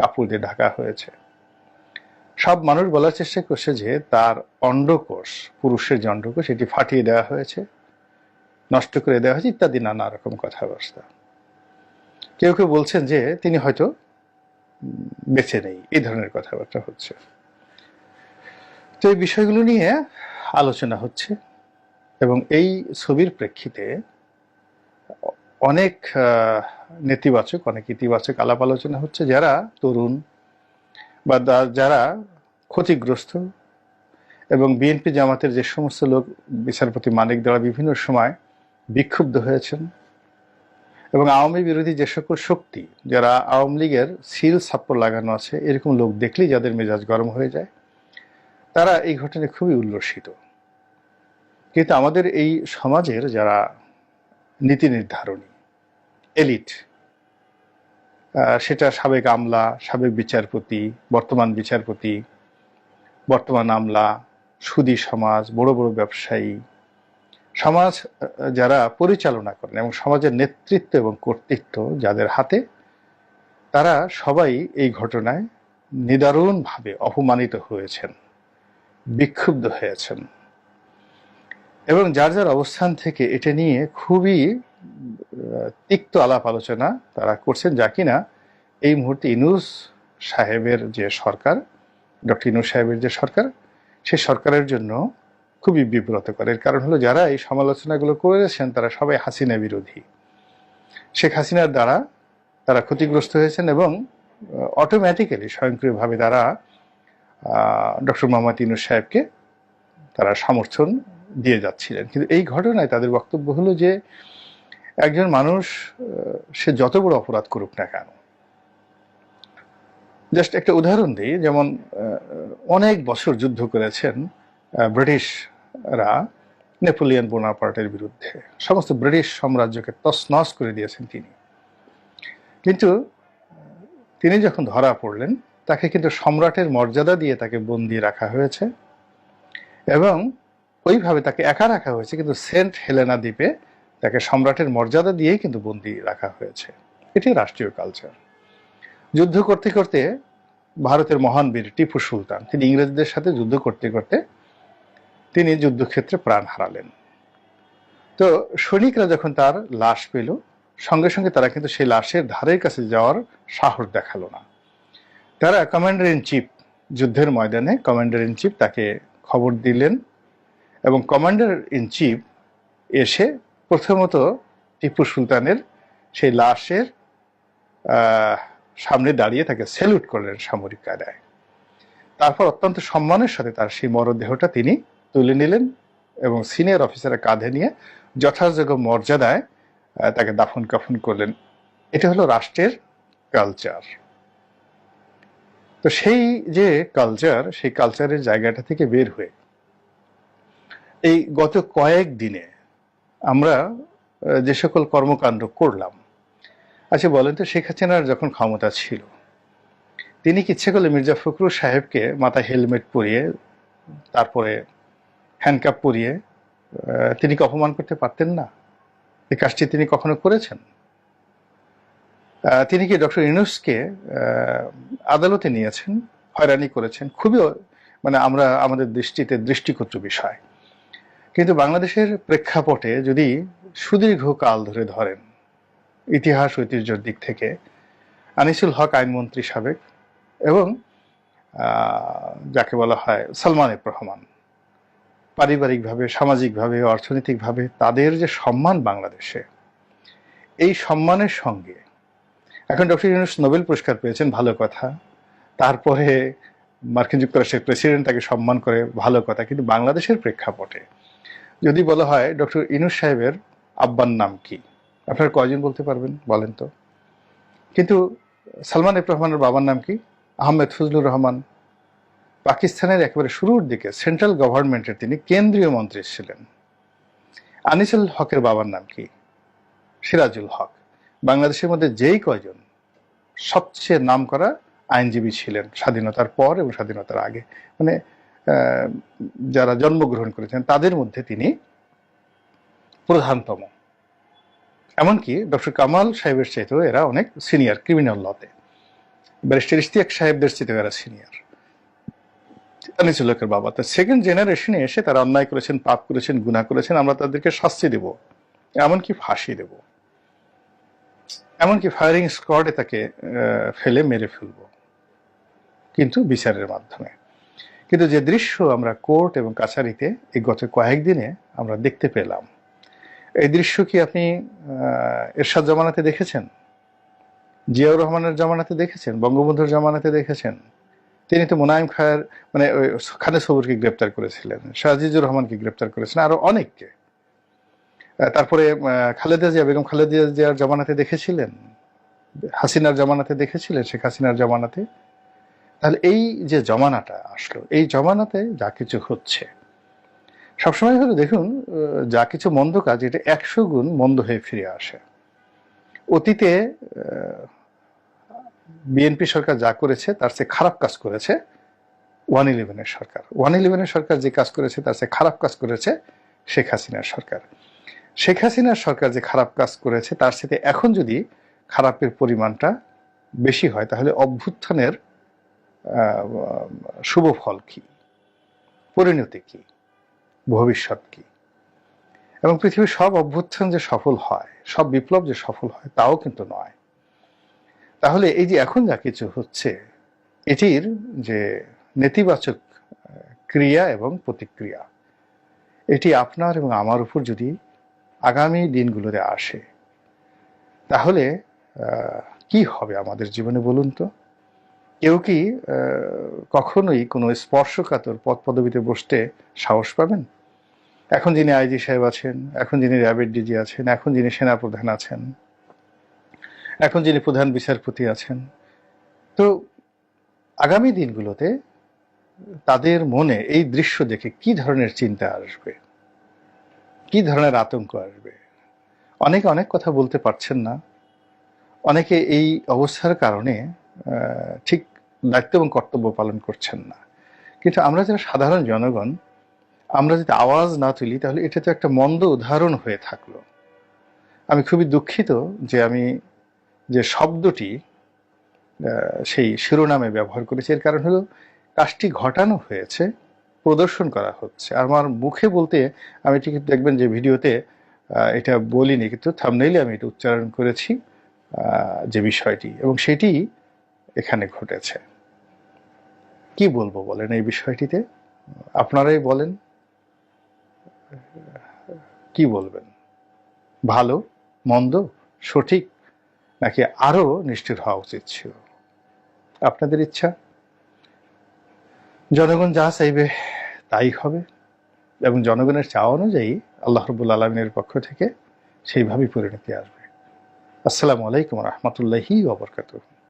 কাপড় দিয়ে ঢাকা হয়েছে। সব মানুষ বলার চেষ্টা করছে যে তার অন্ডকোষ, পুরুষের যে অন্ডকোষ, এটি ফাটিয়ে দেওয়া হয়েছে, নষ্ট করে দেওয়া হয়েছে, ইত্যাদি নানা রকম কথাবার্তা। কেউ কেউ বলছেন যে তিনি হয়তো বেঁচে নেই, এই ধরনের কথাবার্তা হচ্ছে। তো এই বিষয়গুলো নিয়ে আলোচনা হচ্ছে এবং এই ছবির প্রেক্ষিতে অনেক নেতিবাচক, অনেক ইতিবাচক আলাপ আলোচনা হচ্ছে। যারা তরুণ বা যারা ক্ষতিগ্রস্ত এবং বিএনপি জামাতের যে সমস্ত লোক বিচারপতি মানিক দ্বারা বিভিন্ন সময় বিক্ষুব্ধ হয়েছেন, এবং আওয়ামী বিরোধী যে সকল শক্তি, যারা আওয়ামী লীগের সিল ছাপ্পর লাগানো আছে, এরকম লোক দেখলেই যাদের মেজাজ গরম হয়ে যায়, তারা এই ঘটনায় খুবই উল্লসিত। কিন্তু আমাদের এই সমাজের যারা নীতি নির্ধারণী এলিট, সেটা সাবেক আমলা, সাবেক বিচারপতি, বর্তমান বিচারপতি, বর্তমান আমলা, সুদী সমাজ, বড় বড় ব্যবসায়ী, সমাজ যারা পরিচালনা করেন এবং সমাজের নেতৃত্ব এবং কর্তৃত্ব যাদের হাতে, তারা সবাই এই ঘটনায় নিদারুণভাবে অপমানিত হয়েছেন, বিক্ষুব্ধ হয়েছেন এবং যার যার অবস্থান থেকে এটা নিয়ে খুবই তিক্ত আলাপ আলোচনা তারা করছেন, যা কিনা এই মুহূর্তে ইউনূস সাহেবের যে সরকার, ডক্টর ইউনূস সাহেবের যে সরকার, সেই সরকারের জন্য খুবই বিব্রতকর। এর কারণ হলো যারা এই সমালোচনাগুলো করেছেন তারা সবাই হাসিনা বিরোধী। শেখ হাসিনার দ্বারা তারা ক্ষতিগ্রস্ত হয়েছেন এবং অটোমেটিক্যালি স্বয়ংক্রিয়ভাবে তারা ডক্টর মোহাম্মদ ইউনূস সাহেবকে তারা সমর্থন দিয়ে যাচ্ছিলেন। কিন্তু এই ঘটনায় তাদের বক্তব্য হলো যে একজন মানুষ সে যত বড় অপরাধ করুক না কেন, জাস্ট একটা উদাহরণ দিই, যেমন অনেক বছর যুদ্ধ করেছেন ব্রিটিশরা নেপোলিয়ন বোনাপার্টের বিরুদ্ধে, সমস্ত ব্রিটিশ সাম্রাজ্যকে তছনছ করে দিয়েছেন তিনি। কিন্তু তিনি যখন ধরা পড়লেন, তাকে কিন্তু সম্রাটের মর্যাদা দিয়ে তাকে বন্দি রাখা হয়েছে এবং ওইভাবে তাকে একা রাখা হয়েছে, কিন্তু সেন্ট হেলেনা দ্বীপে তাকে সম্রাটের মর্যাদা দিয়েই কিন্তু বন্দি রাখা হয়েছে। এটি রাষ্ট্রীয় কালচার। যুদ্ধ করতে করতে ভারতের মহান বীর টিপু সুলতান, তিনি ইংরেজদের সাথে যুদ্ধ করতে করতে তিনি যুদ্ধক্ষেত্রে প্রাণ হারালেন। তো সৈনিকরা যখন তার লাশ পেল, সঙ্গে সঙ্গে তারা কিন্তু সেই লাশের ধারের কাছে যাওয়ার সাহস দেখালো না। তারা কমান্ডার ইন চিফ, যুদ্ধের ময়দানে কমান্ডার ইন চিফ তাকে খবর দিলেন এবং কমান্ডার ইন চিফ এসে প্রথমত টিপু সুলতানের সেই লাশের সামনে দাঁড়িয়ে তাকে স্যালুট করলেন সামরিক কায়দায়। তারপর অত্যন্ত সম্মানের সাথে তার সেই মরদেহটা তিনি তুলে নিলেন এবং সিনিয়র অফিসারের কাঁধে নিয়ে যথাযোগ্য মর্যাদায় তাকে দাফন কাফন করলেন। এটা হলো রাষ্ট্রের কালচার। তো সেই যে কালচার, সেই কালচারের জায়গাটা থেকে বের হয়ে এই গত কয়েক দিনে আমরা যে সকল কর্মকাণ্ড করলাম, আচ্ছা বলেন তো, শেখ হাসিনার যখন ক্ষমতা ছিল, তিনি কি ইচ্ছে করলে মির্জা ফখরুল সাহেবকে মাথায় হেলমেট পরিয়ে, তারপরে হ্যান্ডকাপ পরিয়ে তিনি কি অপমান করতে পারতেন না? এই কাজটি তিনি কখনো করেছেন? তিনি কি ডক্টর ইউনূসকে আদালতে নিয়েছেন, হয়রানি করেছেন? খুবই মানে আমরা আমাদের দৃষ্টিতে দৃষ্টিকটু বিষয়। কিন্তু বাংলাদেশের প্রেক্ষাপটে যদি সুদীর্ঘ কাল ধরে ধরেন, ইতিহাস ঐতিহ্যের দিক থেকে আনিসুল হক আইনমন্ত্রী সাবেক এবং যাকে বলা হয় সালমান এফ রহমান, পারিবারিকভাবে, সামাজিকভাবে, অর্থনৈতিকভাবে তাদের যে সম্মান বাংলাদেশে, এই সম্মানের সঙ্গে এখন ডক্টর ইউনূস নোবেল পুরস্কার পেয়েছেন, ভালো কথা। তারপরে মার্কিন যুক্তরাষ্ট্রের প্রেসিডেন্ট তাকে সম্মান করে, ভালো কথা। কিন্তু বাংলাদেশের প্রেক্ষাপটে যদি বলা হয় ডক্টর ইউনূস সাহেবের আব্বার নাম কি, আপনারা কয়জন বলতে পারবেন বলেন তো? কিন্তু সালমান এফ রহমানের বাবার নাম কি? আহমেদ ফজলুর রহমান। পাকিস্তানের একেবারে শুরুর দিকে সেন্ট্রাল গভর্নমেন্টের তিনি কেন্দ্রীয় মন্ত্রী ছিলেন। আনিসুল হকের বাবার নাম কি? সিরাজুল হক। বাংলাদেশের মধ্যে যেই কয়জন সবচেয়ে নাম করা আইনজীবী ছিলেন স্বাধীনতার পর এবং স্বাধীনতার আগে, মানে যারা জন্মগ্রহণ করেছেন, তাদের মধ্যে তিনি প্রধানতম। এমনকি ডক্টর কামাল সাহেবের চাইতেও এরা অনেক সিনিয়র ক্রিমিনাল লতে। ব্যারিস্টার ইশতিয়াক সাহেবদের চেয়ে তারা সিনিয়র, আনিসুল হকের বাবা। তো সেকেন্ড জেনারেশনে এসে তারা অন্যায় করেছেন, পাপ করেছেন, গুনাহ করেছেন, আমরা তাদেরকে শাস্তি দেব, এমনকি ফাঁসি দেব, এমনকি ফায়ারিং স্কোয়াডে তাকে ফেলে মেরে ফেলব, কিন্তু বিচারের মাধ্যমে। কিন্তু যে দৃশ্য আমরা কোর্ট এবং কাছারিতে এই গত কয়েকদিনে আমরা দেখতে পেলাম, এই দৃশ্য কি আপনি এরশাদ জামানাতে দেখেছেন? জিয়াউর রহমানের জামানাতে দেখেছেন? বঙ্গবন্ধুর জামানাতে দেখেছেন? তিনি তো মোনায়েম খায়ের মানে ওই খানে সবুরকে গ্রেপ্তার করেছিলেন, শাহজিজুর রহমানকে গ্রেপ্তার করেছিলেন, আরো অনেককে। তারপরে খালেদা জিয়া, বেগম খালেদা জিয়ার জামানাতে দেখেছিলেন, হাসিনার জামানাতে দেখেছিলেন, শেখ হাসিনার জামানাতে। তাহলে এই যে জমানাটা আসলো, এই জমানাতে যা কিছু হচ্ছে সবসময় হলো, দেখুন, যা কিছু মন্দ কাজ এটা 100 গুণ মন্দ হয়ে ফিরে আসে। অতীতে বিএনপি সরকার যা করেছে তার চেয়ে খারাপ কাজ করেছে 111-এর সরকার। 111-এর সরকার যে কাজ করেছে তার চেয়ে খারাপ কাজ করেছে শেখ হাসিনার সরকার। শেখ হাসিনার সরকার যে খারাপ কাজ করেছে তার সাথে এখন যদি খারাপের পরিমাণটা বেশি হয়, তাহলে অভ্যুত্থানের শুভ ফল কি, পরিণতি কি, ভবিষ্যৎ কি? এবং পৃথিবীর সব অভ্যুত্থান যে সফল হয়, সব বিপ্লব যে সফল হয়, তাও কিন্তু নয়। তাহলে এই যে এখন যা কিছু হচ্ছে, এটির যে নেতিবাচক ক্রিয়া এবং প্রতিক্রিয়া, এটি আপনার এবং আমার উপর যদি আগামী দিনগুলোতে আসে, তাহলে কি হবে আমাদের জীবনে বলুন তো? কেউ কি কখনোই কোনো স্পর্শকাতর পদ পদবিতে বসতে সাহস পাবেন? এখন যিনি আইজি সাহেব আছেন, এখন যিনি র্যাবের ডিজি আছেন, এখন যিনি সেনাপ্রধান আছেন, এখন যিনি প্রধান বিচারপতি আছেন, তো আগামী দিনগুলোতে তাদের মনে এই দৃশ্য দেখে কি ধরনের চিন্তা আসবে, কি ধরনের আতঙ্ক আসবে? অনেকে অনেক কথা বলতে পারছেন না, অনেকে এই অবস্থার কারণে ঠিক দায়িত্ব এবং কর্তব্য পালন করছেন না। কিন্তু আমরা যারা সাধারণ জনগণ, আমরা যদি আওয়াজ না তুলি, তাহলে এটা তো একটা মন্দ উদাহরণ হয়ে থাকলো। আমি খুবই দুঃখিত যে আমি যে শব্দটি সেই শিরোনামে ব্যবহার করেছি, এর কারণ হলো কাজটি ঘটানো হয়েছে, প্রদর্শন করা হচ্ছে। আর আমার মুখে বলতে, আমি ঠিক দেখবেন যে ভিডিওতে এটা বলিনি, কিন্তু থাম্বনেইলে আমি এটা উচ্চারণ করেছি যে বিষয়টি, এবং সেটি এখানে ঘটেছে। কি বলবো বলেন এই বিষয়টিতে? আপনারাই বলেন, কি বলবেন? ভালো, মন্দ, সঠিক, নাকি আরো নিষ্ঠুর হওয়া উচিত ছিল? আপনাদের ইচ্ছা। জনগণ যা চাইবে তাই হবে, এবং জনগণের চাওয়া অনুযায়ী আল্লাহ রাব্বুল আলামিনের পক্ষ থেকে সেইভাবেই পরিণতি আসবে। আসসালামু আলাইকুম ওয়া রাহমাতুল্লাহি ওয়া বারাকাতুহু।